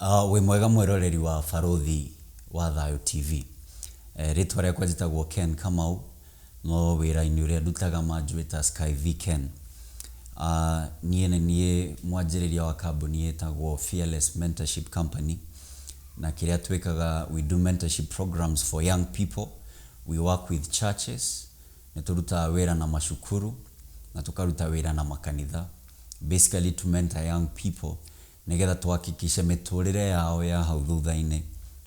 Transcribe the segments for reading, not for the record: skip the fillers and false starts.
We mwega mwiroreri wa Barothi wa Thayo TV. Ritwa rĩakwa njĩtagwo Ken Kamau, no wĩra-inĩ ũrĩa ndutaga manjwĩta Sky V Ken. Niĩ nĩ mwanjĩrĩria wa kambuni ĩtagwo Fearless Mentorship Company, na kĩrĩa twĩkaga, we do mentorship programs for young people. We work with churches, nĩ tũrutaga wĩra na macukuru, na tũkaruta wĩra na makanitha, basically to mentor young people nigetha tuhakikishe mĩtũrĩre yao ya hau thutha-inĩ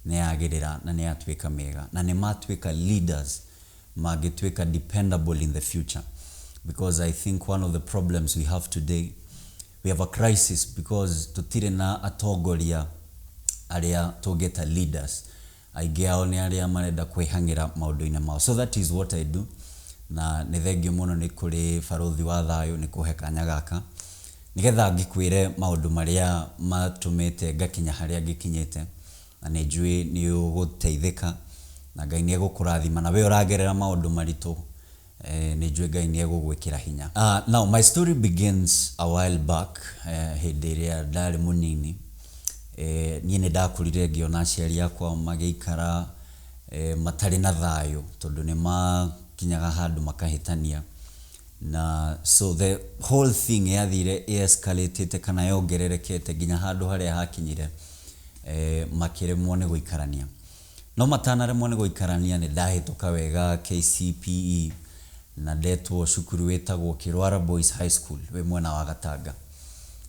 nĩ yagĩrĩra na nĩ yatuĩka mega, na nĩ matuĩka leaders magĩtuĩka dependable in the future. Because I think one of the problems we have today, we have a crisis because tutirĩ na atongoria arĩa tũngĩta leaders. Aingĩ ao nĩ arĩa marenda kwĩhang'ĩra maũndũ-inĩ mao. So that is what I do, na nĩ thengiũ mũno nĩ kũrĩ Barothi wa Thayo nĩ kũhe kanya gaka nigetha ngĩkwĩre maũndũ marĩa matũmĩte ngakinya harĩa ngĩkinyĩte, na nĩ njũĩ nĩ ũgũteithĩka na Ngai nĩ egũkũrathima, na we ũragerera maũndũ maritũ, nĩ njũĩ Ngai nĩ egũgwĩkĩra hinya. Now my story begins a while back, hĩndĩ ĩrĩa ndarĩ mũnini. Niĩ nĩ ndakũrire ngĩona aciari akwa magĩikara matarĩ na thayũ tondũ nĩ makinyaga handũ makahĩtania. Na so the whole thing yathire escalated kana yongererekete nginya handũ harĩa hakinyire makĩremwo nĩ gũikarania. No matanaremwo nĩ gũikarania nĩ ndahĩtũka wega KCPE na ndetwo cukuru wĩtagwo Kĩrwara Boys High School wĩ mwena wa Gatanga.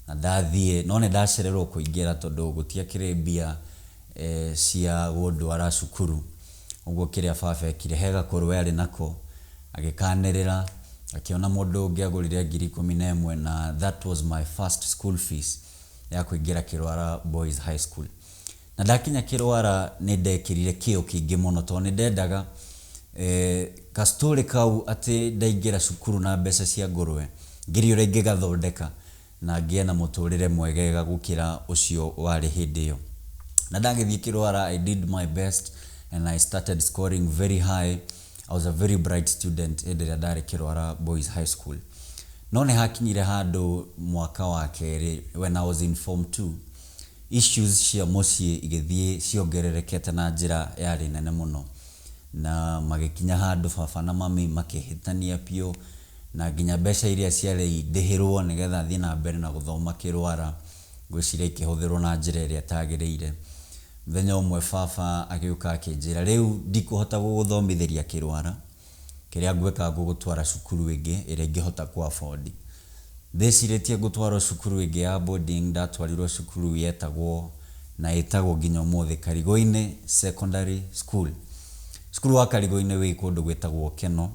Na ndathiĩ, no nĩ ndacererwo kũingĩra tondũ gũtiakĩrĩ mbia cia gũndwara cukuru. Ũguo kĩrĩa baba ekire he gakũrũ yarĩ nako agĩkanĩrĩra, akiona mũndũ ũngĩ agũrire 11,000 na that was my first school fees ya kũingĩra Kĩrwara Boys High School. Na ndakinya Kĩrwara nĩ ndekĩrire kĩo kĩingĩ mũno tondũ nĩ ndendaga kastori kau atĩ ndaingĩra cukuru na mbeca cia ngũrwe ngiri ũrĩa ingĩgathondeka na ngĩe na mũtũrĩre mwegega gũkĩra ũcio warĩ hĩndĩ ĩyo. Na ndagĩthiĩ Kĩrwara, I did my best and I started scoring very high. I was a very bright student hĩndĩ ĩrĩa ndarĩ Kĩrwara Boys High School. No nĩ hakinyire handũ mwaka wa kerĩ, when I was in form 2, issues cia mũciĩ igĩthiĩ ciongererekete na njĩra yarĩ nene mũno, na magĩkinya handũ baba na mami makĩhĩtania piũ, na nginya mbeca iria ciarĩ ndĩhĩrwo nigetha thiĩ na mbere na gũthoma Kĩrwara ngwĩciria ikĩhũthĩrwo na njĩra ĩrĩa ĩtagĩrĩire. Mũthenya ũmwe baba agĩũka akĩnjĩra rĩu ndikũhota gũgũthomithĩria Kĩrwara, kĩrĩa ngwĩka ngũgũtwara cukuru ĩngĩ ĩrĩa ingĩhota ku-afford. Ndecirĩtie ngũtwarwo cukuru ĩngĩ ya boarding, ndatwarirwo cukuru yetagwo na ĩtagwo nginya ũmũthĩ Karigũ-inĩ Secondary School. Cukuru wa Karigũ-inĩ wĩ kũndũ gwĩtagwo Keno,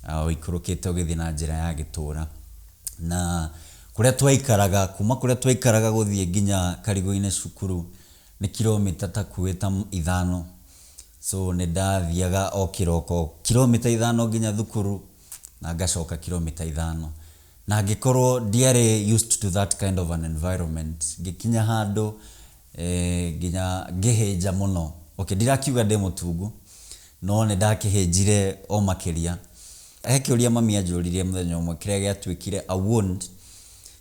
ũikũrũkĩte ũgĩthiĩ na njĩra ya Gĩtũũra. Na kũrĩa twaikaraga, kuma kũrĩa twaikaraga gũthiĩ nginya Karigũ-inĩ cukuru nĩ kilomita takuĩta 5. So nĩ ndathiaga o kĩroko kilomita 5 nginya thukuru na ngacoka kilomita 5. Na ngĩkorwo ndiarĩ used to that kind of an environment. Ngĩkinya handũ nginya ngĩhĩnja mũno. Okay, ndirakiuga ndĩ mũtungu, no nĩ ndakĩhĩnjire o makĩria. He kĩũria mami anjũririe mũthenya ũmwe kĩrĩa gĩatuĩkire a wound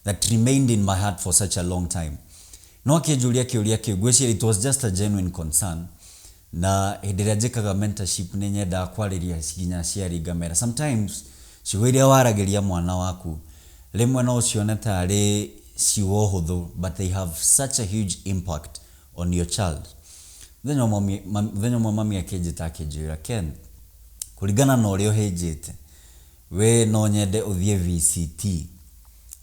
that remained in my heart for such a long time. No akĩnjũria kĩũria kĩu, ngwĩciria it was just a genuine concern. Na hĩndĩ ĩrĩa njĩkaga mentorship nĩ nyendaga kwarĩria nginya aciari ngamera. Sometimes ciugo iria waragĩria mwana waku rĩmwe no ũcione tarĩ ciugo hũthũ, but they have such a huge impact on your child. Mũthenya ũmwe mami akĩnjĩta akĩnjĩra, Ken, kũringana na ũrĩa ũhĩnjĩte, we no nyende ũthiĩ VCT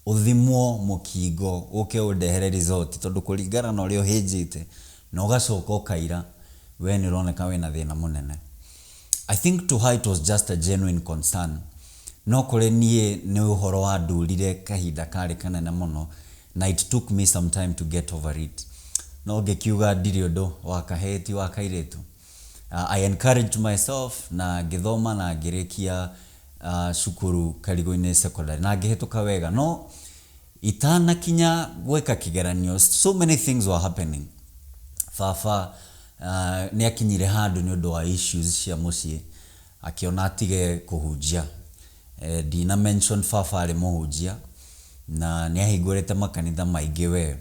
ũthimwo mũkingo ũke ũndehere result, tondũ kũringana na ũrĩa ũhĩnjĩte na ũgacoka ũkaira, we nĩ ũroneka wĩna thĩna mũnene. I think to her it was just a genuine concern. No kũrĩ niĩ nĩ ũhoro wa ndũrire kahinda karĩ kanene mũno, na it took me some time to get over it. No ngĩkiuga ndirĩ ũndũ wa kahĩĩ ti wa kairĩtu. I encouraged myself na ngĩthoma na ngĩrĩkia cukuru Karigũ-inĩ Secondary na ngĩhĩtũka wega. No itanakinya gwĩka kĩgeranio, so many things were happening. Baba nĩ akinyire handũ nĩ ũndũ wa issues cia mũciĩ, akiona atige kũhunjia. Dina mention baba arĩ mũhunjia na nĩ ahingũrĩte makanitha maingĩ we.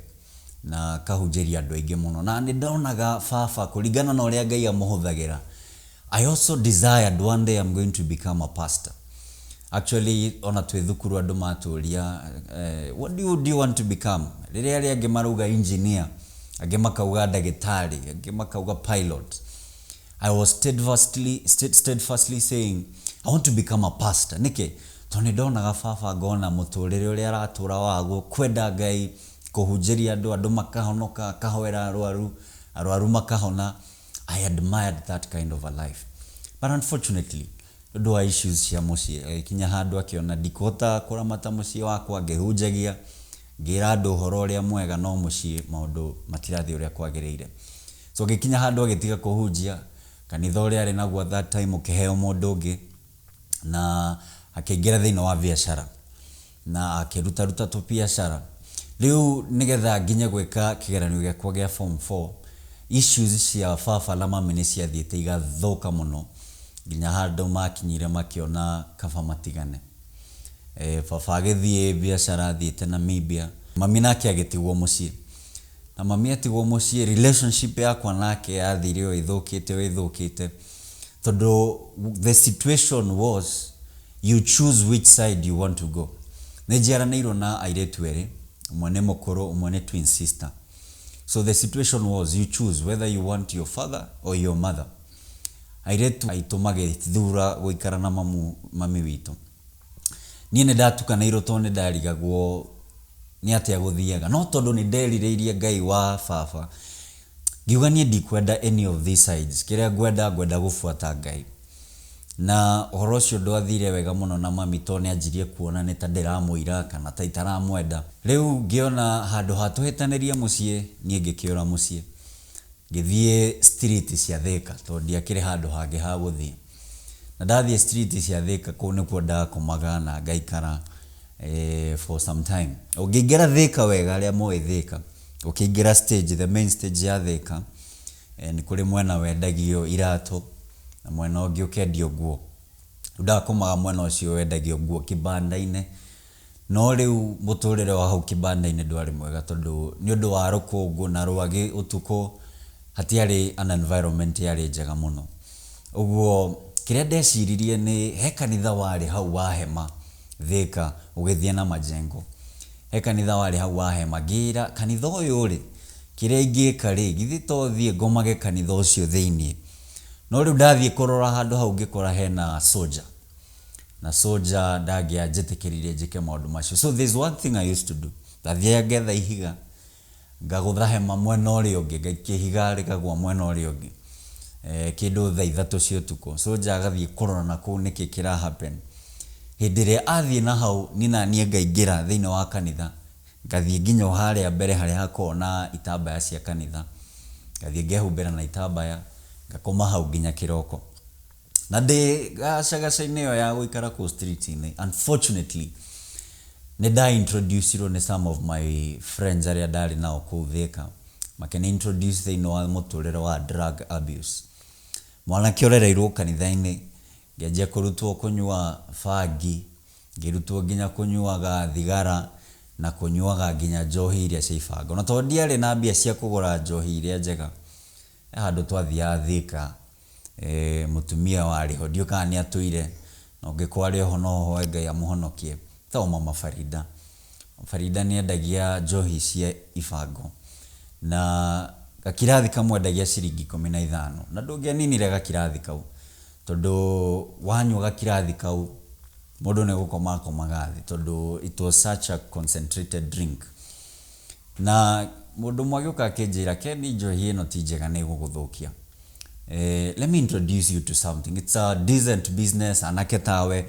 na kahunjeria andũ aingĩ mũno na nĩ ndonaga baba kũringana na ũrĩa Ngai amũhũthagĩra. I also desired one day I'm going to become a pastor. Actually ona twĩ thukuru andũ matũria what do you want to become? Rĩrĩa arĩa angĩ marauga engineer, angĩ makauga ndagĩtarĩ, angĩ makauga pilot. I was steadfastly saying I want to become a pastor. Nĩkĩ? Tondũ ndonaga baba ngona mũtũrĩre ũrĩa aratũra waguo kwenda Ngai, kũhunjĩria andũ makahonoka, akahoera arwaru makahona. I admired that kind of a life. But unfortunately, nĩ wa issues cia mũciĩ. Kinya handũ akiona ndikota kũramata mũciĩ wakwa, ngĩhunjagia, ngĩra andũ ũhoro ũrĩa mwega, no mũciĩ maũndũ matirathiĩ ũrĩa kwagĩrĩire. So gĩkinya handũ agĩtiga kũhunjia, kanitha ũrĩa arĩ naguo that time ũkĩheo mũndũ ũngĩ, na akĩingĩra thĩinĩ wa biacara na akĩruta tũbiacara. Rĩu nĩgetha nginya gwĩka kĩgeranio gĩakwa gĩa form 4, issues cia baba na mami nĩ ciathiĩte igathũka mũno nginya handũ makinyire makĩona kaba matigane. Baba agĩthiĩ biacara, athiĩte Namibia, mami nake agĩtigwo mũciĩ. Na mami atigwo mũciĩ, relationship yakwa nake yathire o ithũkĩte tondũ the situation was you choose which side you want to go. Nĩnjiaranĩirwo na airĩtu erĩ, ũmwe nĩ mũkũrũ, ũmwe nĩ twin sister. So the situation was you choose whether you want your father or your mother. Airĩtu aitũ magĩthura gũikara na mami witũ. Niĩ nĩ ndatukanĩirwo tondũ nĩ ndarigagwo nĩ atĩa gũthiaga, no tondũ nĩ nderirĩirie Ngai wa baba, ngiuga niĩ ndikwenda any of these sides. Kĩrĩa ngwenda gũbuata Ngai. Na ũhoro ũcio ndwathire wega mũno na mami tondũ nĩ anjirie kuona nĩ ta ndĩramũira kana ta itaramwenda. Rĩu ngĩona handũ hatũhĩtanĩria mũciĩ, niĩ ngĩkĩũra mũciĩ, ngĩthiĩ street cia Thika tondũ ndiakĩrĩ handũ hangĩ ha gũthiĩ. Na ndathiĩ street cia Thika, kũu nĩkuo ndakomaga na ngaikara for some time. Ũngĩingĩra Thika wega, arĩa moĩ Thika, ũkĩingĩra stage, the main stage ya Thika, nĩ kũrĩ mwena wendagio iratũ na mwena ũngĩ ũkendio nguo. Ndakomaga mwena ũcio wendagio nguo kĩbanda-inĩ. No rĩu mũtũrĩre wa hau kĩbanda-inĩ ndwarĩ mwega tondũ nĩ ũndũ wa rũkũngũ na rwagĩ ũtukũ, hatiarĩ an environment yarĩ njega mũno. Ũguo kĩrĩa ndeciririe nĩ he kanitha warĩ hau wa hema Thika ũgĩthiĩ na majengo. He kanitha warĩ hau wa hema, ngĩra kanitha ũyũ rĩ, kĩrĩa ingĩka rĩ, githĩ to thiĩ ngomage kanitha ũcio thĩinĩ. No rĩu ndathiĩ kũrora handũ hau ngĩkora hena soldier. Na soldier ndangĩanjĩtĩkĩrire njĩke maũndũ macio. So there's one thing I used to do. Ndathiaga ngetha ihiga, ngagũtha hema mwena ũrĩa ũngĩ, ngaikia ihiga rĩkagwa mwena ũrĩa ũngĩ. Kĩndũ thaa 3 cia ũtukũ, soldier agathiĩ kũrora na kũu nĩkĩ kĩra happen. Hĩndĩ ĩrĩa athiĩ na hau, niĩ na niĩ ngaingĩra thĩinĩ wa kanitha, ngathiĩ nginya harĩa mbere harĩa hakoragwo na itambaya cia kanitha, ngathiĩ ngehumbĩra na itambaya, ngakoma hau nginya kĩroko. Na ndĩ gacagaca-inĩ ĩyo ya gũikara kũu street-inĩ, unfortunately nĩ introducirwo nĩ some of my friends arĩa ndarĩ nao kũu Thika, makĩni introduce thĩinĩ wa mũtũrĩre wa drug abuse. Mwanake ũrereirwo kanitha-inĩ, ngĩanjia kũrutwo kũnyua bangi, ngĩrutwo nginya kũnyuaga thigara na kũnyuaga nginya njohi iria cia ibango. Na tondũ ndiarĩ na mbia cia kũgũra njohi iria njega, handũ twathiaga Thika, mũtumia warĩ ho, ndiũkaga nĩ atũire, na ũngĩkwarĩ ho no hoe Ngai amũhonokie, ta Mama Farida. Farida nĩ endagia njohi cia ibango, na gakirathi kamwe endagia ciringi 15, na ndũngĩaninire gakirathi kau tondũ wanyua gakirathi kau mũndũ nĩ gũkomaga thĩ tondũ it was such a concentrated drink. Na mũndũ mwagĩũka akĩnjĩra, Keni, njohi ĩno ti njega, nĩ gũgũthũkia. Let me introduce you to something. It's a decent business, anake tawe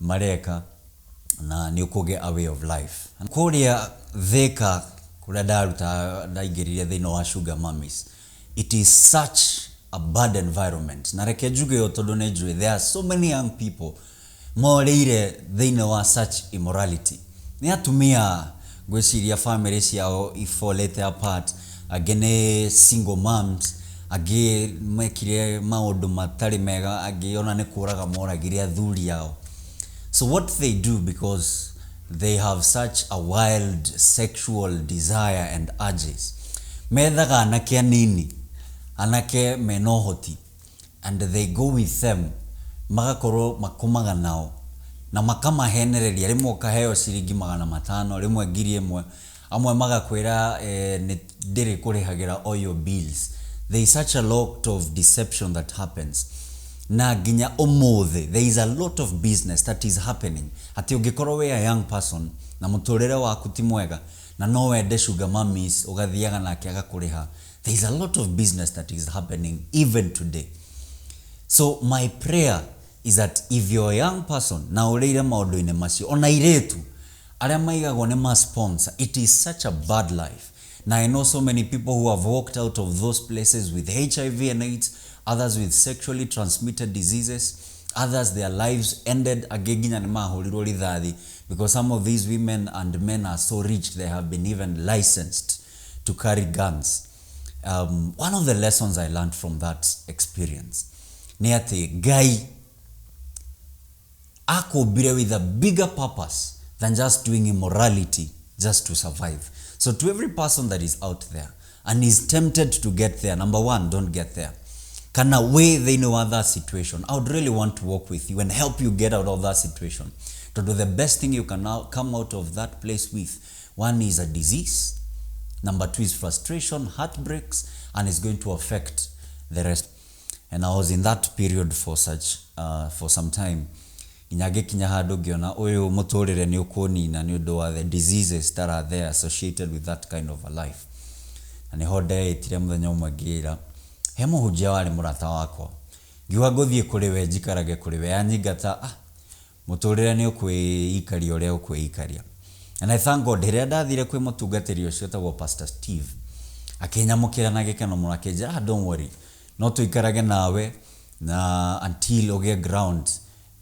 mareka, na nĩ ũkũgĩa a way of life. Kũrĩa Thika kũrĩa ndaingĩrire thĩinĩ wa Sugarmummies, it is such a bad environment. Na reke njuge yo tondũ nĩ njũĩ, there are so many young people morĩire thĩinĩ wa such immorality. Nĩ atumia gwĩciria family ciao ifallete apart, angĩ nĩ single moms, angĩ mekire maũndũ matarĩ mega, angĩ ona nĩ kũraga moragire athuri yao. So what they do, because they have such a wild sexual desire and urges, methaga anake anini anake menohoti and they go with them magakorwo makomaga nao na makamahenereria rimwe ukaheo ciringi 500 rimwe 1000 amwe magakwira ndiri kurihagira all your bills. There is such a lot of deception that happens na ginya omothe there is a lot of business that is happening ati ungikorwo we a young person na muturire waku ti mwega na no wende Sugarmummies ugathiaga nake agakuriha. There is a lot of business that is happening even today. So my prayer is that if you're a young person na ureire maundu-ine macio ona iretu aria maigagwo ni ma sponsor, it is such a bad life. Now I know so many people who have walked out of those places with HIV and AIDS, others with sexually transmitted diseases, others their lives ended ageginya ni mahurirwo rithathi because some of these women and men are so rich they have been even licensed to carry guns. One of the lessons I learned from that experience ni ati Ngai akobire with a bigger purpose than just doing immorality just to survive. So to every person that is out there and is tempted to get there, number one, don't get there. Kana way they know other situation. I would really want to work with you and help you get out of that situation. To do the best thing you can now come out of that place with. One is a disease. Number two is frustration, heartbreaks, and it's going to affect the rest. And I was in that period for some time. Inyage kinya hado giona uyu muturire ni ukunina ni undu wa the diseases that are there associated with that kind of a life. Ani hode itire muthenya umwe ngira he muhunjia wari murata wakwa ngiwa guthie kuri we njikarage kuri we anyingata muturire ni ukwiikaria uria ukwiikaria. And I thank God hiria ndathire kwi mutungatiri ucio tagwo Pastor Steve akinyamukira na gikeno muno akinjira don't worry no tuikarage nawe na until uge ground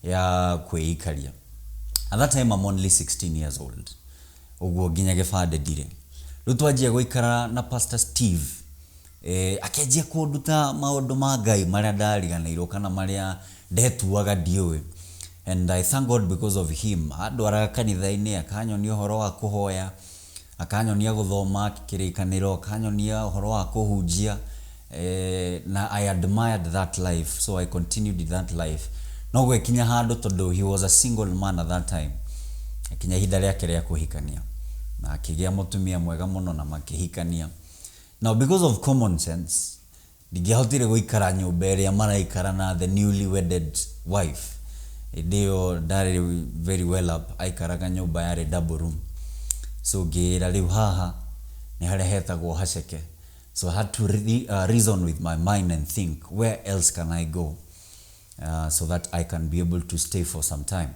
ya kwiikaria. At that time I'm only 16 years old. Uguo ginya gifande dire. Riu twanjia guikara na Pastor Steve akenjia kunduta maundu ma Ngai maria ndariganirwo kana maria ndetuaga ndiwe. And I thank God because of him. Andwara kanitha-ini akanyonia uhoro wa kuhoya, akanyonia guthoma kirikaniro, akanyonia uhoro wa kuhunjia na I admired that life, so I continued in that life. No gwekinya handu tondu he was a single man at that time. Akinya hinda riake ria kuhikania na akigia mutumia mwega muno na makihikania. Now because of common sense ndigihotire guikara nyumba iria maraikara na the newly wedded wife. Ndio ndari very well up aikaraga nyumba yari double room. So gira riu haha ni haria hetagwo haceke. So I had to reason with my mind and think, where else can I go so that I can be able to stay for some time.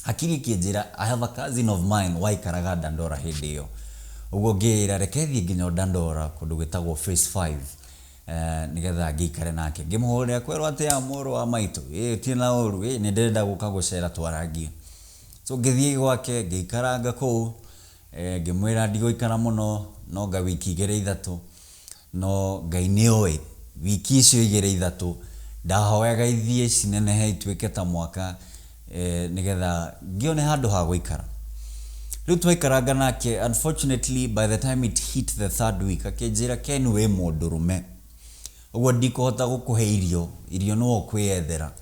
Hakiri kijira, I have a cousin of mine waikaraga Dandora hindi iyo. Ugo gira rekethi nginya Dandora kundu gwitagwo phase 5. Nigetha ngikare nake ngimuhuria kwerwo ati amuru wa maitu tina uru ni ndenda guka gucera twaragie. So ngithie gwake ngikaranga ku ngimwira ndigũikara muno no nga wiki 2-3 no Ngai ni oe wiki icio 2-3 ndahoyaga ithie cinenehe ituike ta mwaka nigetha ngione handu ha guikara. Riu twaikaranga nake, unfortunately by the time it hit the 3rd week akinjira Ken we mundurume uguo ndikuhota gukuhe irio no kwiyethera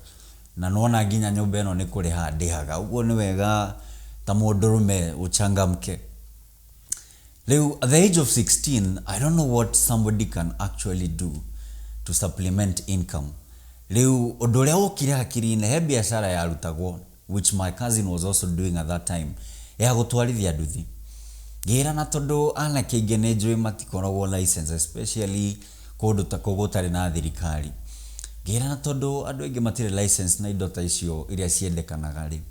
na nona nginya nyumba eno ni kuri handihaga uguo ni wega ta mundurume uchangamke. Riu at the age of 16 I don't know what somebody can actually do to supplement income. Riu undu uria ukire hakiri-ini he biashara ya rutagwo which my cousin was also doing at that time ya gutwarithia nduthi. Gira na tondu anake ingi ni njui matikoragwo license especially kundu ta kugutari na thirikari. Gira na tondu andu ingi matire license na indo ta icio iria ciendekanaga ri.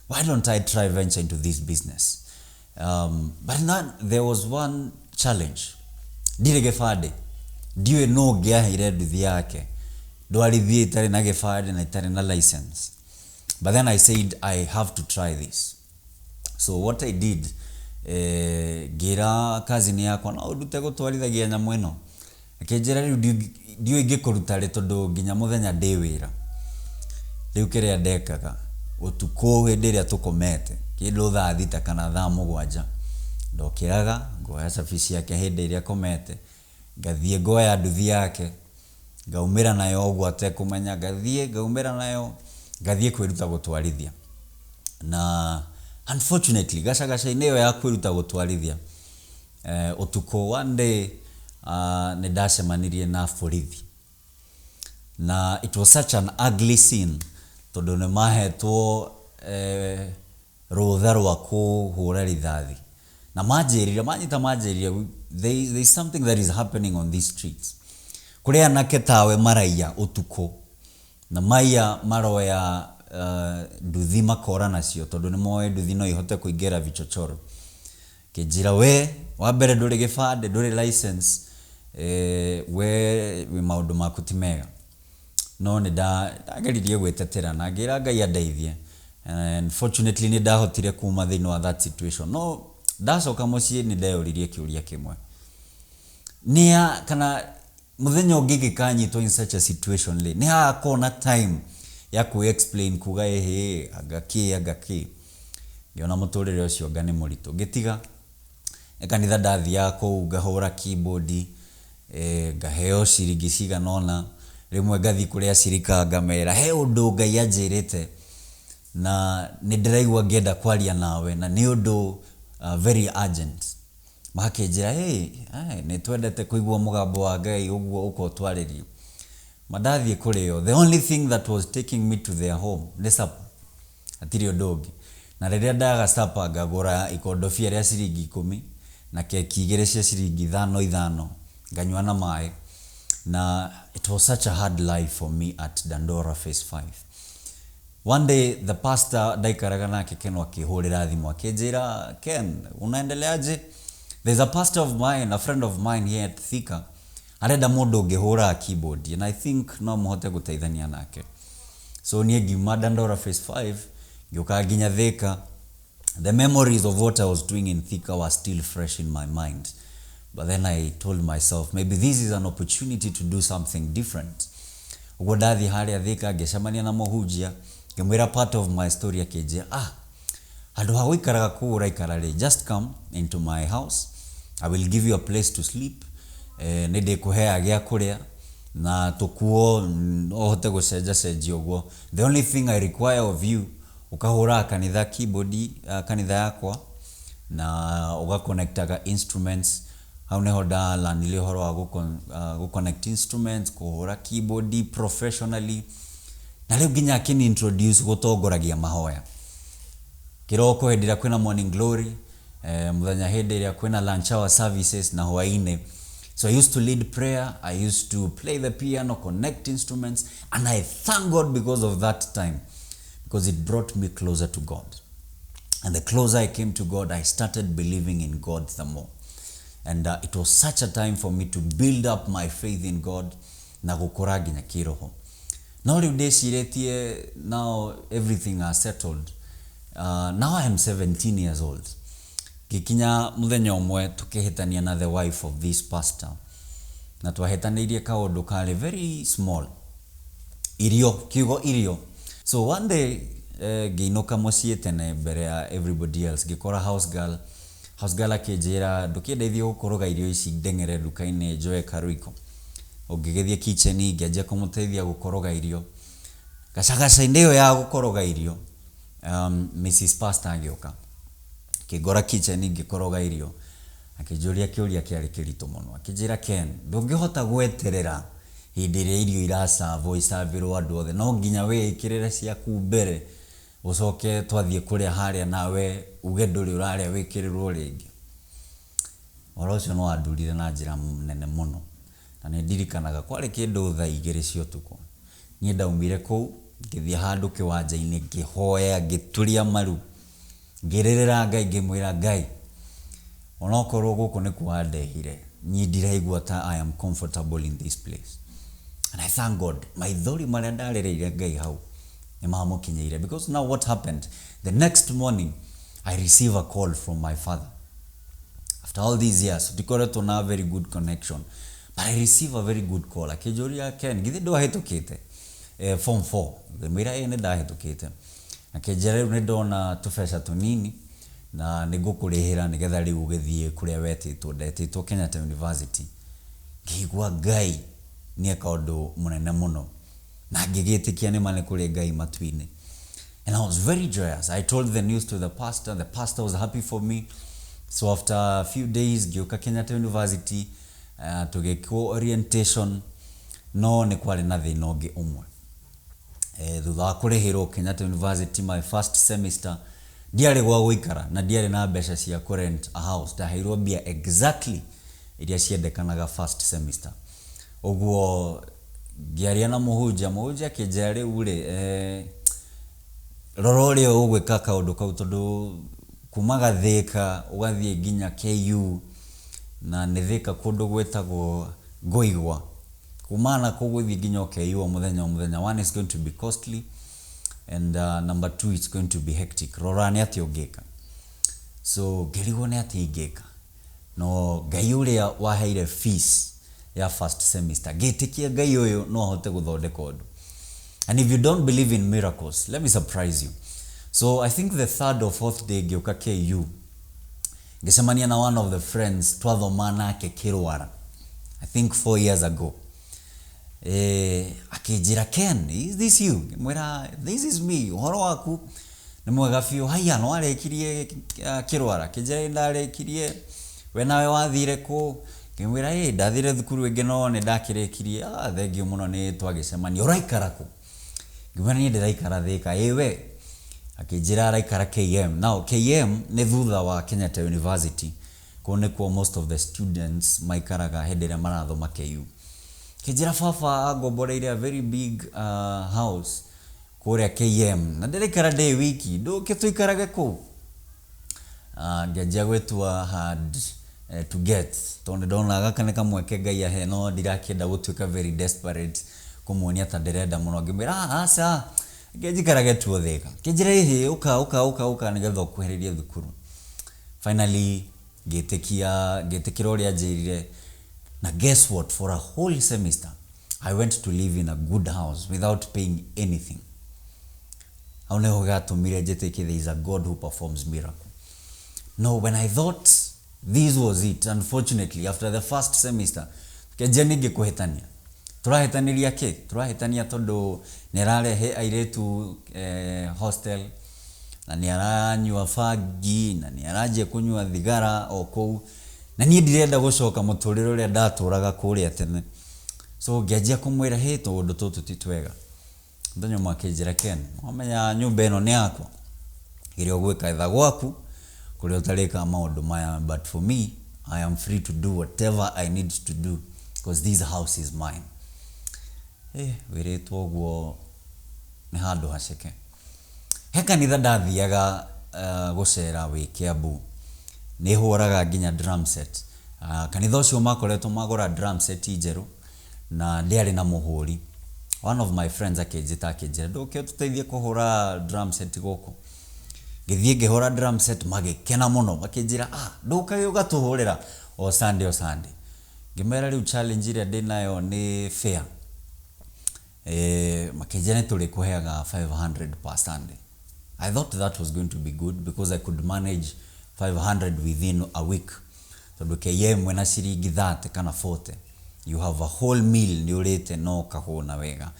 Why don't I try venture into this business? But there was one challenge. Ndire gifande. Ndiwe no ngiahire nduthi yake. Ndwarithie itari na gifande na itari na license. But then I said I have to try this. So what I did, gira cousin yakwa na udute gutwarithagia nyamu ino. Akinjira riu ndiwe ngikuruta ri tondu nginya muthenya ndi wira. Riu kiria ndekaga utuko hindi ria tukomete kindu thaa 6 kana thaa 7 ndokiraga ngoya cabici yake hinde iria komete ngathie ngoya nduthi yake ngaumira nayo ogwo atekumenya ngathie ngaumira nayo ngathie kwiruta gutwarithia na unfortunately gacaga ineo ya kwiruta gutwarithia utuko one day ne ndacemanirie na borithi na it was such an ugly scene tondu ne mahetwo rutha rwa kuhura rithathi na manjiriria there is something that is happening on these streets kuri anake tawe maraiya utuko na maiya maroya nduthi makora nacio tondu ni moe nduthi no ihote kuingira vichochoro kijira we wa mbere nduri gibande nduri license we maundu makutimega no ni ndageririe gwetetera na ngira Ngai andeithie and fortunately ni ndahotire kuma thino wa that situation no ndacoka mucii ni ndeyoririe kiuria kimwe nia kana muthenya ungigikanyitwo in such a situation ni hakona time ya ku explain kuga agaki ngiona muturire ucio ngani murito ngitiga kanitha ndathia ku ngahura keyboard ngaheo ciringi ciganona rimwe ngathi kuria cirika ngamera he undu Ngai anjirite na ni ndiraigua ngenda kwaria nawe na ni undu very urgent makenjira ni twendete kuigua mugambo wa Ngai uguo uko twaririo madathie kurio the only thing that was taking me to their home ni supper atirio dogi na riria ndaga supper ngagura ikondofia ria ciringi 10 na keki igire cia ciringi 5 nganywa na mai na it was such a hard life for me at Dandora phase 5 one day the pastor daikaraga nake Ken akihurira thimu akinjira Ken unaendeleaje there's a pastor of mine a friend of mine here at Thika arenda mundu ngihura keyboard and I think no muhote guteithania nake so nie ngiuma Dandora phase 5 ngioka nginya Thika the memories of what I was doing in Thika were still fresh in my mind but then I told myself maybe this is an opportunity to do something different ugodathi haria Thika ngecemania na muhujia ngimwira part of my story akeje andu ha guikaraga kuura ikarare just come into my house I will give you a place to sleep nende kuhea gya kuria na tukuo ohote gucenja uguo the only thing I require of you ukahura kanitha keyboard kanitha yakwa na ugaconnectaga instruments how neho dala nilihoro wa connect instruments kuhura keyboard professionally na leo ginya akini introduce gutongoragia mahoya kiroko hedira kwina morning glory muthenya hedira kwina lunch hour services na hwaine so I used to lead prayer I used to play the piano connect instruments and I thank God because of that time because it brought me closer to God and the closer I came to God I started believing in God the more and it was such a time for me to build up my faith in God na gukura ginya kiroho now now everything are settled now I am 17 years old gikinya muthenya umwe tukihitania na the wife of this pastor na twahetanirie kaundu kale very small irio so one day giinoka mucii tene mbere ya everybody else gikora house girl akejera ndukiendeithie gukoroga irio ici ndengere dukaine Joe Karuiko ogigethie kitchen ngianjia kumuteithia gukoroga irio gacaga indeyo ya gukoroga irio Mrs Pastor agioka kigora kitchen ngikoroga irio akijuria kiuria kiari kirito muno akijira Ken ndungihota gweterera hindi ria irio irasa voice avirwo andu othe no nginya we ikirire ciaku mbere ucoke twathie kuria haria nawe uge nduri uraria wikirirwo ringi orocio no andurire na njira nene muno na ne ndirikanaga kwari kindu tha igiri cio tuko nie ndaumire ku ngithie handu kiwanja-ini ngihoya ngituria maru ngirerera Ngai ngimwira Ngai onokorwo guku ni kuandehire nie ndiraigua ta I am comfortable in this place and I thank God my thori maria ndarereire Ngai hau ni mamukinyeire because now what happened the next morning I receive a call from my father after all these years tikoretwo na very good connection but I receive a very good call akijuria Ken githi ndo ahetukite form 4 the mira ene ndahetukite akejera ne ndona tufesha tunini na nigukurihira nigetha riu ugithie kuria wetitwo ndetitwo Kenyatta University ngigwa Ngai ni akaundu munene muno na ngigitikia ni mane kuri Ngai matwine. And I was very joyous. I told the news to the pastor was happy for me. So after a few days ngioka Kenyatta University tugekwo orientation no ni kwari na thina ungi umwe. Thutha wa kurihirwo Kenyatta University my first semester ndiari gwa guikara na ndiari na mbeca cia ku rent a house, ndaheirwo bia exactly iria ciendekanaga first semester. Oguo ngiaria na muhunjia kinjera riu ri rorori ugwika kaundu kau tondu kumaga Thika ugathie nginya KU na ni Thika kundu gwetagwo Ngoigwa kumana kuguthie nginya KU muthenya one is going to be costly and number two it's going to be hectic. Rorani ati ungika so ngirigwo ni ati ingika no Ngai uria waheire fees ya first semester gitikia Ngai uyu no ahote guthondeka undu. And if you don't believe in miracles, let me surprise you. So I think the third or fourth day ngioka KU ngisemania na one of the friends twathomana ke Kirwara I think 4 years ago. Akijira Ken, is this you? Mwera, this is me. Uhoro waku ni mwega fiu. Haya no arekirie Kirwara kijira ndarekirie we nawe wathire ku kimwira ndathire thukuru enge no ni ndakirekirie thengio muno ni twagisemania uraikara ku ngimana ni ndiraikara Thika we akijira araikara KM. Now KM ni thutha wa Kenyatta University kunekwo most of the students maikaraga hendere marathoma KU. Kijira fafa agomboreire a very big house kuria KM na ndiraikara day wiki nduke tuikarage ku ngajia gwetwa had to get tondu ndona gakane kamweke Ngai ahe no ndirakenda gutuika very desperate kumuonia ta ndirenda muno ngimira asa ngejikarage tu Thika kijira ihi uka nigetha kuheriria thukuru. Finally getekira uria njirire na guess what, for a whole semester I went to live in a good house without paying anything. Aune hogatumire jeteke there is a God who performs miracle. No, when I thought this was it, unfortunately after the first semester kejeni ngikuhetania turahetaniria ke turahetania tondu nirarehe airetu hostel na niaranywa fagi na niaraje kunywa thigara okou na nie ndirenda gucoka muturiro ria ndaturaga kuria tene. So ngianjia kumwira he tondu tutu titwega ndonyo makinjira Ken amenya nyumba eno ni yakwa iri ogwika itha gwaku kuri utareka maundu maya, but for me I am free to do whatever I need to do because this house is mine. Wiritwo guo ni handu haceke heka nitha ndathiaga gucera wi Kiambu ni huraga nginya drum set. Kanitha ucio makoretwo magura drum set njeru na ndiari na muhuri. One of my friends akejita nduke tuteithie kuhura drum set goko ngithie ngihura drum set magikena muno makinjira nduka ugatuhurira o Sunday ngimera riu challenge ria ndinayo ni fair makinjira tuli kuheaga 500 per Sunday. I thought that was going to be good because I could manage 500 within a week. So KM when ciringi 30 kana 40 you have a whole meal ni urete no kahona wega.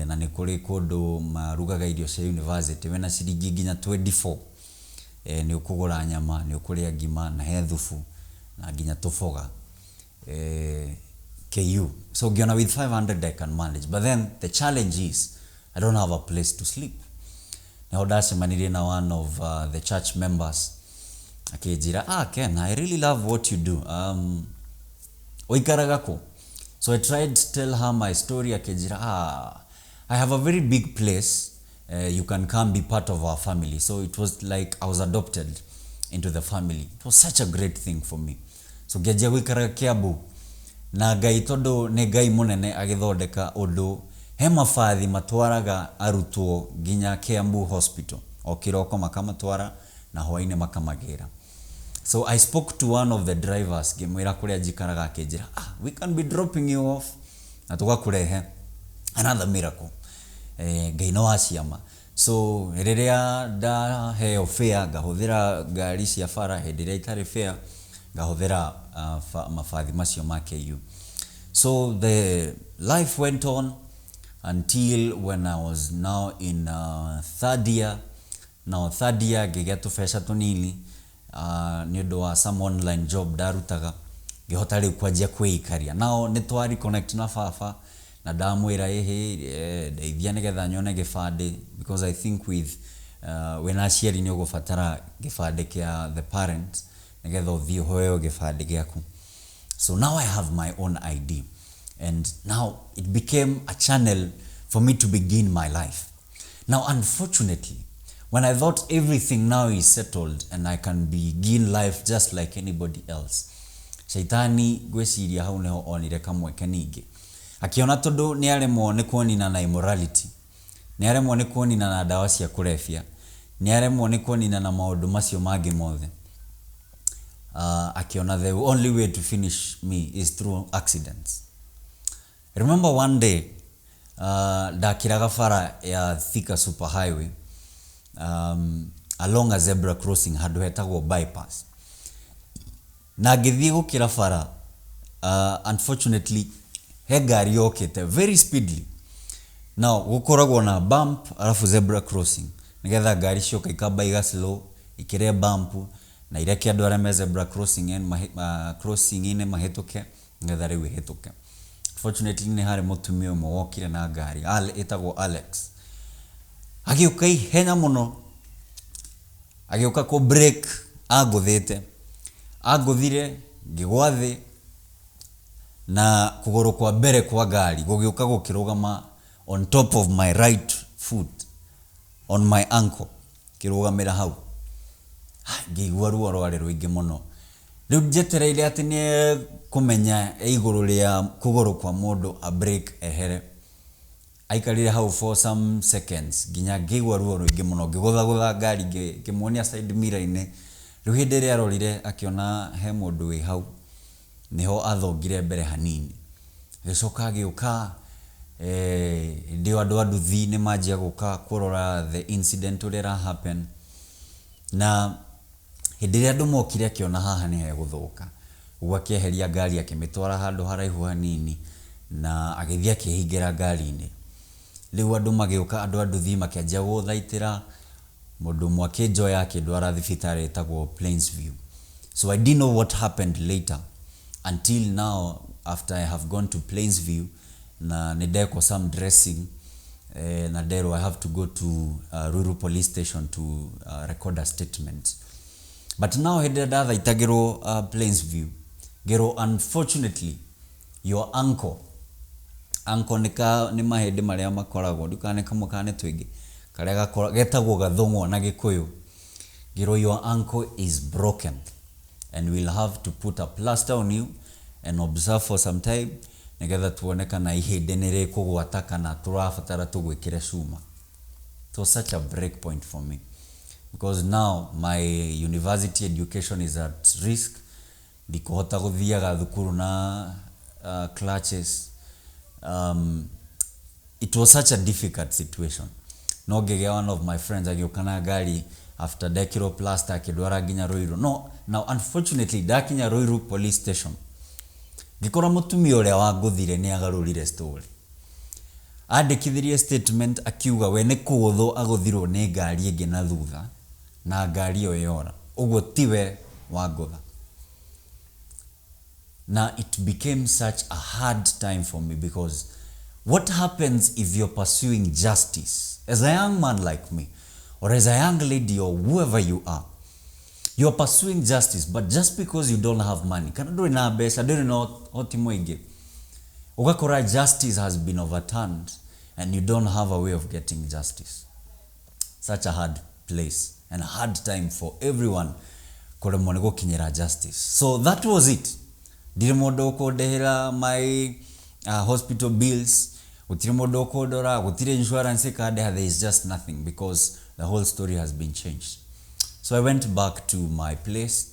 Na ni kuri kundu marugaga irio cia university wena ciringi nginya 24 ni ukugura nyama ni ukuria ngima na he thufu na nginya tufoga KU. So giona with 500 I can manage, but then the challenge is I don't have a place to sleep. Now that's na one of the church members akejira Ken, I really love what you do. Oikaragako. So I tried to tell her my story. Akejira I have a very big place. You can come be part of our family. So it was like I was adopted into the family. It was such a great thing for me. So gejia gwikaraga Kiambu na Ngai tondu ni Ngai munene agithondeka undu he mafathi matwaraga arutwo nginya Kiambu hospital o kiroko makamatwara na hwaine makamagira. So I spoke to one of the drivers ngimwira kuria njikaraga akejira we can be dropping you off na tugakurehe another miracle. Ngai no aciama. So rĩrĩa ndaheo fare ngahũthĩra ngari cia bara, hĩndĩ ĩrĩa itarĩ fare ngahũthĩra mabathi macio ma KU. So the life went on until when I was now in third year. Now third year ngĩgĩa tũbeca tũnini nĩ ũndũ wa some online job ndarutaga, ngĩhota rĩu kwanjia kwĩikaria. Now nĩ twari connect na baba na ndamwĩra ndeithia nĩgetha nyone gĩbandĩ, because I think with when aciari nĩ ũgũbatara gĩbandĩ kĩa the parents nĩgetha ũthiĩ ũheo gĩbandĩ gĩaku. So now I have my own ID, and now it became a channel for me to begin my life. Now unfortunately, when I thought everything now is settled and I can begin life just like anybody else, shaitani gweciria hau neho onire kamweke ningĩ, akiona tondu ni aremwo ni kuonina na immorality, ni aremwo ni kuonina na dawa cia kulefia, ni aremwo ni kuonina na maundu macio mangĩ mothe. Akiona the only way to finish me is through accidents. Remember one day ndakiraga bara ya Thika superhighway along a zebra crossing handu hetagwo bypass, na ngĩthiĩ gũkĩra bara unfortunately he ngari yokĩte very speedily. Now gũkoragwo na bump alafu zebra crossing, nĩgetha ngari cioka ikamba iga slow ikire bump na ireke andũ arĩa me zebra crossing-inĩ mahĩtũke nĩgetha rĩu ĩhĩtũke. Fortunately nĩ harĩ mũtumia ũmwe wokire na ngari ĩtagwo Alex, agĩũka ihenya mũno, agĩũka kũ break angũthĩte, angũthire ngĩgwa thĩ na kũgũrũ kwa mbere kwa ngari gũgĩũka gũkĩrũgama on top of my right foot on my ankle, kĩrũgamĩra hau. Ngĩigua ruo rwarĩ rũingĩ mũno. Rĩu njetereire atĩ nĩ kũmenya igũrũ rĩa kũgũrũ kwa mũndũ a break ehere. Aikarire hau for some seconds nginya ngĩigua ruo rũingĩ mũno, ngĩgũthagũtha ngari ngĩmuonia side mirror-inĩ. Rĩu hĩndĩ ĩrĩa arorire akĩona he mũndũ wĩ hau niho athongire mbere hanini, gĩcoka gĩũka ndio andũ a nduthi nĩ manjia gũka kũrora the incident ũrĩa happen. Na hĩndĩ ĩrĩa andũ mokire akĩona haha nĩ hegũthũka, ũguo akĩeheria ngari akĩmĩtwara handũ haraihu hanini na agĩthiĩ akĩhingĩra ngari-inĩ. Rĩu andũ magĩũka, andũ a nduthi makĩanjia gũthaitĩra, mũndũ ũmwe akĩnjoya akĩndwara thibitarĩ ĩtagwo Plainsview. So I didn't know what happened later until now after I have gone to Plainsview na nĩndekwo some dressing na nderwo I have to go to Ruiru police station to record a statement. But now hĩndĩ ndathaitagĩrwo Plainsview ngĩrwo unfortunately your uncle nĩ mahĩndĩ marĩa makoragwo ndukane kamwe kane twĩngĩ karĩa getagwo gathũng'wa na Gĩkũyũ, ngĩrwo your uncle is broken and we'll have to put a plaster on you and observe for some time nĩgetha tuone kana ihĩndĩ nĩ rĩkũgwata kana tũrabatara tũgwĩkĩre cuma. It was such a break point for me because now my university education is at risk. Ndikũhota gũthiaga thukuru na clutches. It was such a difficult situation. No ngĩgĩa one of my friends agĩũka na ngari after dekĩrwo plaster akĩndwara nginya Ruiru. No, now unfortunately ndakinya Ruiru police station ngĩkora mũtumia ũrĩa wangũthire nĩ agarũrire story. Andĩkithirie statement akiuga we nĩ kũgũthwo agũthirwo nĩ ngari ĩngĩ na thutha na ngari ĩyo yora, ũguo tiwe wangũtha. Now it became such a hard time for me because what happens if you're pursuing justice as a young man like me or as a young lady or whoever you are? You're pursuing justice, but just because you don't have money, kana ndũrĩ na mbeca, ndũrĩ na ũhoti mũingĩ, ugakora justice has been overturned and you don't have a way of getting justice. Such a hard place and a hard time for everyone kũremwo nĩ gũkinyĩra justice. So that was it. Ndirĩ mũndũ ũkũndĩhĩra my hospital bills, gũtirĩ mũndũ ũkũndora, gũtirĩ insurance ĩkandĩha, there is just nothing because the whole story has been changed. So I went back to my place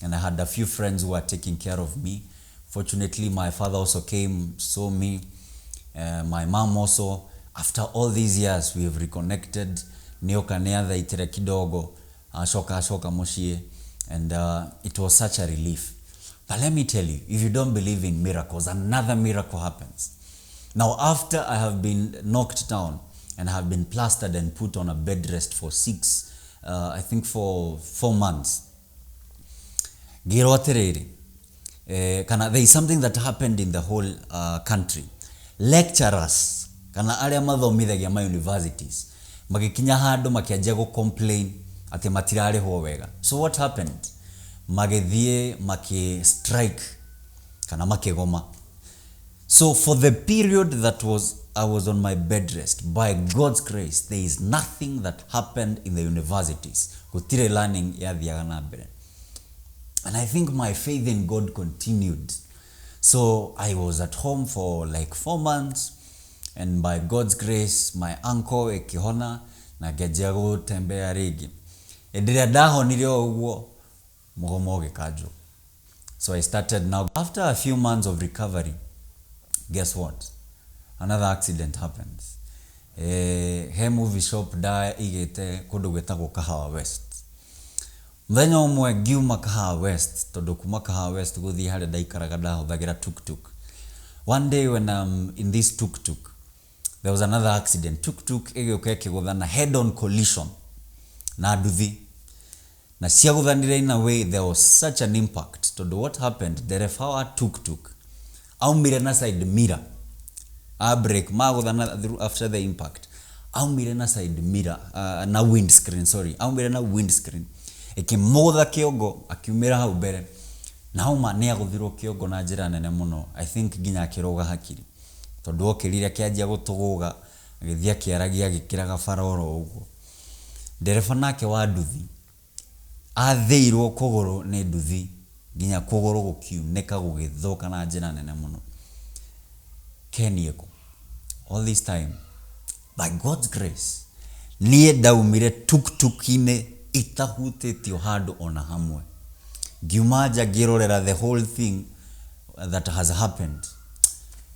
and I had a few friends who were taking care of me. Fortunately, my father also came, saw me, my mom also. After all these years, we have reconnected. nioka neathaitire kidogo acoka mucie, and it was such a relief. But let me tell you, if you don't believe in miracles, another miracle happens. Now, after I have been knocked down and have been plastered and put on a bed rest for 4 months, there is something that happened in the whole country. Lecturers, kana aria mathomithagia ma universities, magikinya handu makianjia go complain ati matirarihwo wega. So what happened? Magithie strike kana makigoma. So for the period that I was on my bed rest, by God's grace, there is nothing that happened in the universities. Gutire learning yathiaga na mbere. And I think my faith in God continued. So I was at home for like 4 months, and by God's grace, my uncle ekihona na gejia gutembea rigi. Ediria dahonire oguo mugomo gikajo. So I started now. After a few months of recovery, guess what? Another accident happens. He movie shop da igete kundu gwetagwo Kahawa West. Muthenya umwe ngiuma Kahawa West, tondu kuma Kahawa West guthii haria ndaikaraga ndahuthagira tuk-tuk. One day when I'm in this tuk-tuk, there was another accident. Tuk-tuk igioka ikiguthana head-on collision na nduthi. Na cia guthanire in a way there was such an impact. Tondu what happened, dereva wa tuk-tuk aumire na side mirror. A break maguthana after the impact. Aumire na side mirror, na windscreen, sorry. Aumire na windscreen. Ikimutha kiongo akiumira hau mbere. Na hauma ni aguthirwo kiongo na njira nene muno. I think ginya akiroga hakiri. Tondu okirire akianjia gutuguga, agithia kiaragia gikiraga faroro uguo. Dereva nake wa nduthi atheirwo kuguru ni nduthi, ginya kuguru gukiuneka gugithuka na njira nene muno. Kenieko. All this time, by God's grace, niye daumire tuk-tukine itahutitio handu ona hamwe. Giumaja girorera the whole thing that has happened.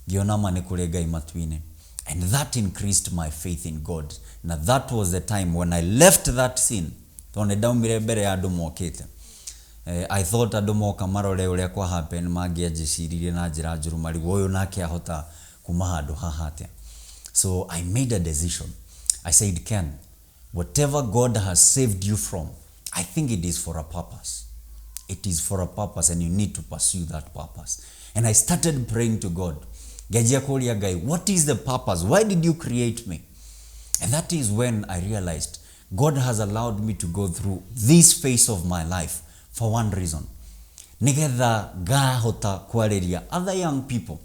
Gionama ni kure Ngai matwine. And that increased my faith in God. Now that was the time when I left that scene. Tone daumire mbere ya andu mokite. I thought andu moka marore uria kwa happen magiajiciririe na njira njuru marigo uyu nake ahota kuma handu haha atia. So I made a decision. I said, Ken, whatever God has saved you from, I think it is for a purpose. It is for a purpose, and you need to pursue that purpose. And I started praying to God. Gajia kolia Ngai, what is the purpose? Why did you create me? And that is when I realized God has allowed me to go through this phase of my life for one reason. Nigetha gahota kwariria other young people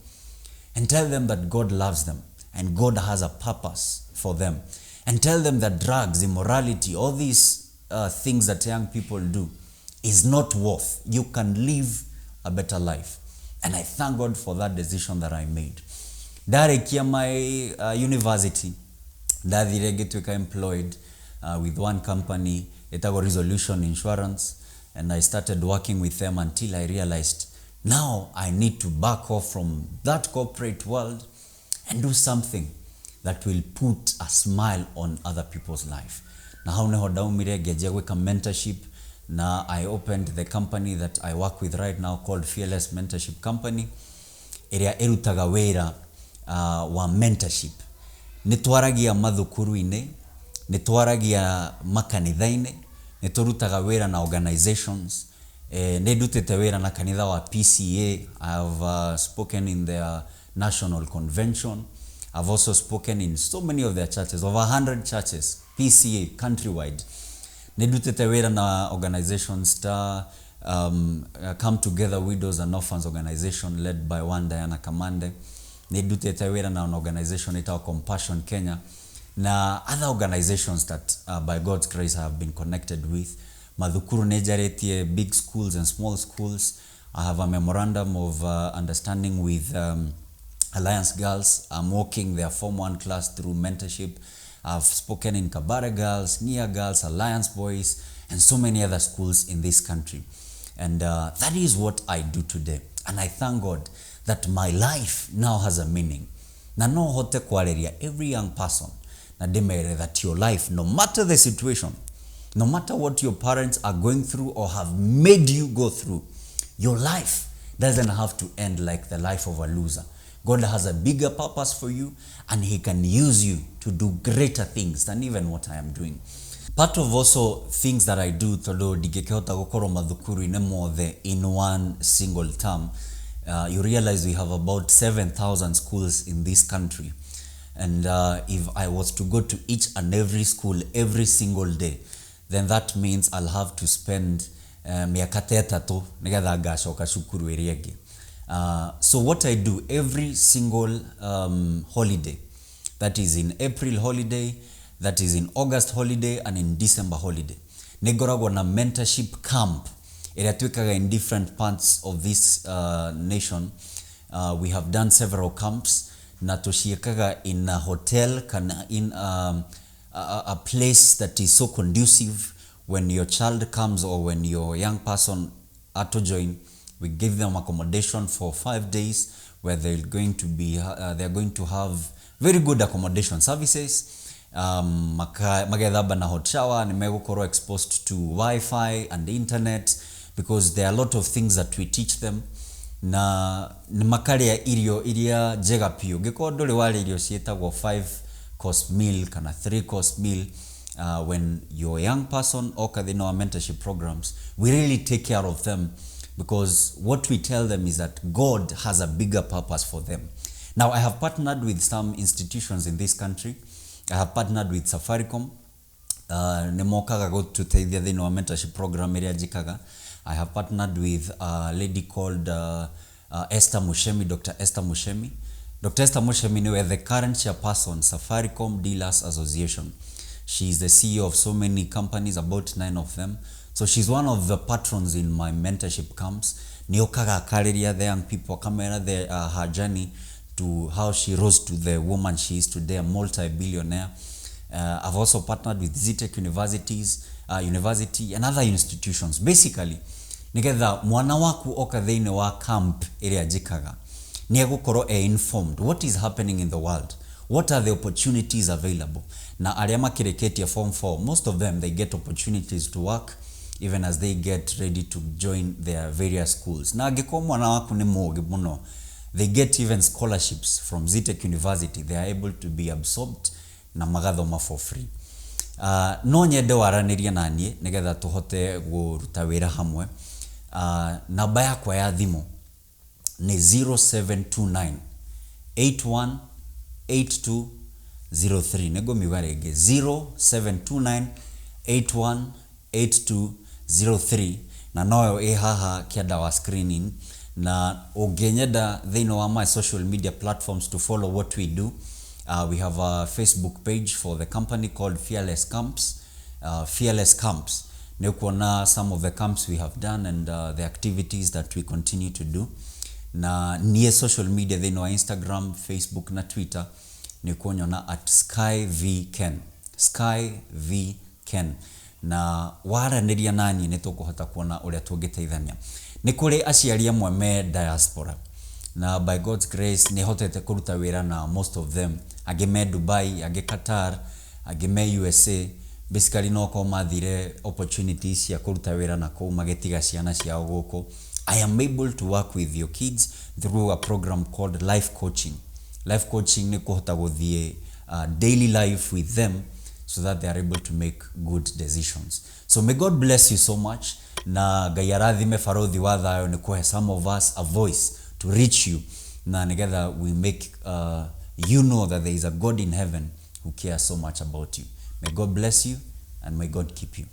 and tell them that God loves them and God has a purpose for them, and tell them that drugs, immorality, all these things that young people do is not worth. You can live a better life. And I thank God for that decision that I made. Darekia my university, ndathire gituika employed with one company, etago Resolution Insurance, and I started working with them until I realized now I need to back off from that corporate world and do something that will put a smile on other people's life. Na hau neho daumire ngejia gwika mentorship. Now I opened the company that I work with right now called Fearless Mentorship Company. Iria irutaga wira wa mentorship. Nitwaragia mathukuru-ine, nitwaragia makanitha-ine, niturutaga wira na organizations. Nindutite wira na kanitha wa PCA. I have spoken in their national convention. I've also spoken in so many of their churches, over 100 churches, PCA countrywide. Nindutite wira na organizations Come Together Widows and Orphans organization led by one Diana Kamande. Nindutite wira na an organization itawa Compassion Kenya. Na other organizations that by God's grace I have been connected with. Madhukuru nejaretie big schools and small schools. I have a memorandum of understanding with Alliance Girls. I'm working their Form 1 class through mentorship. I've spoken in Kabare Girls, Nia Girls, Alliance Boys, and so many other schools in this country. And that is what I do today. And I thank God that my life now has a meaning. Na no hote kwaleria every young person. na ndimere that your life, no matter the situation, no matter what your parents are going through or have made you go through, your life doesn't have to end like the life of a loser. God has a bigger purpose for you, and he can use you to do greater things than even what I am doing. Part of also things that I do, though digekehota gukoro madhukuru inemothe in one single term, you realize we have about 7,000 schools in this country. And if I was to go to each and every school every single day, then that means I'll have to spend miaka tetatu nigetha ngacoka cukuru iria ingi. So what I do every single holiday, that is in April holiday, that is in August holiday, and in December holiday, nigoragwo na mentorship camp area twikaga in different parts of this nation. We have done several camps na tushiekaga in a hotel, kana in a place that is so conducive. When your child comes or when your young person are to join, we give them accommodation for 5 days where they're going to have very good accommodation services. Magethaba na hot shower, nimegukoro exposed to Wi-Fi and internet, because there are a lot of things that we teach them. Na nimakaria irio iria jega pio giko dole wale irio sietagwo 5 course meal kana 3 course meal. When you're a young person or in our mentorship programs, we really take care of them, because what we tell them is that God has a bigger purpose for them. Now, I have partnered with some institutions in this country. I have partnered with Safaricom. Nemokaga go to the our mentorship program area jikaga. I have partnered with a lady called Esther Mushemi, Dr. Esther Mushemi. Dr. Esther Mushemi is the current chairperson, Safaricom Dealers Association. She is the CEO of so many companies, about 9 of them. So she's one of the patrons in my mentorship camps. Niokaga kariria the young people, kamera her journey to how she rose to the woman she is today, a multi-billionaire. I've also partnered with ZTech University and other institutions. Basically, nigetha mwana waku oka theine wa camp area jikaga niegukoro informed what is happening in the world. What are the opportunities available? Na aria makireketia form 4, most of them, they get opportunities to work even as they get ready to join their various schools. Na agiko mwana waku ni mogi muno, they get even scholarships from ZTech University. They are able to be absorbed na magathoma for free. No nyende waraniria nanie nigetha tuhote guruta wira hamwe. Namba yakwa ya thimu ni 0729 81 8203. Nego miwarege 0729 81 8203. Na noyo haha kiada wa screening. Na ugenyeda thino wa my social media platforms to follow what we do. We have a Facebook page for the company called Fearless Camps. Fearless Camps. Nekuona some of the camps we have done and the activities that we continue to do. Na niye social media thino wa Instagram, Facebook na Twitter. Nikuonyona at SkyVken. SkyVken. Na wara niria nani nitukuhota kuona uria tungiteithania. Ni kuri aciari amwe me diaspora. Na by God's grace ni hotete kuruta wira na most of them. Ageme Dubai, age Qatar, ageme USA. Basically no ko mathire opportunities ya kuruta wira na ko magetiga ciana ciao guko. I am able to work with your kids through a program called life coaching. Life coaching ni kuhota guthie daily life with them so that they are able to make good decisions. So may God bless you so much. Na gayarathime farodhi wa thayo ni kuhe some of us a voice to reach you. Na together we make you know that there is a God in heaven who cares so much about you. May God bless you and may God keep you.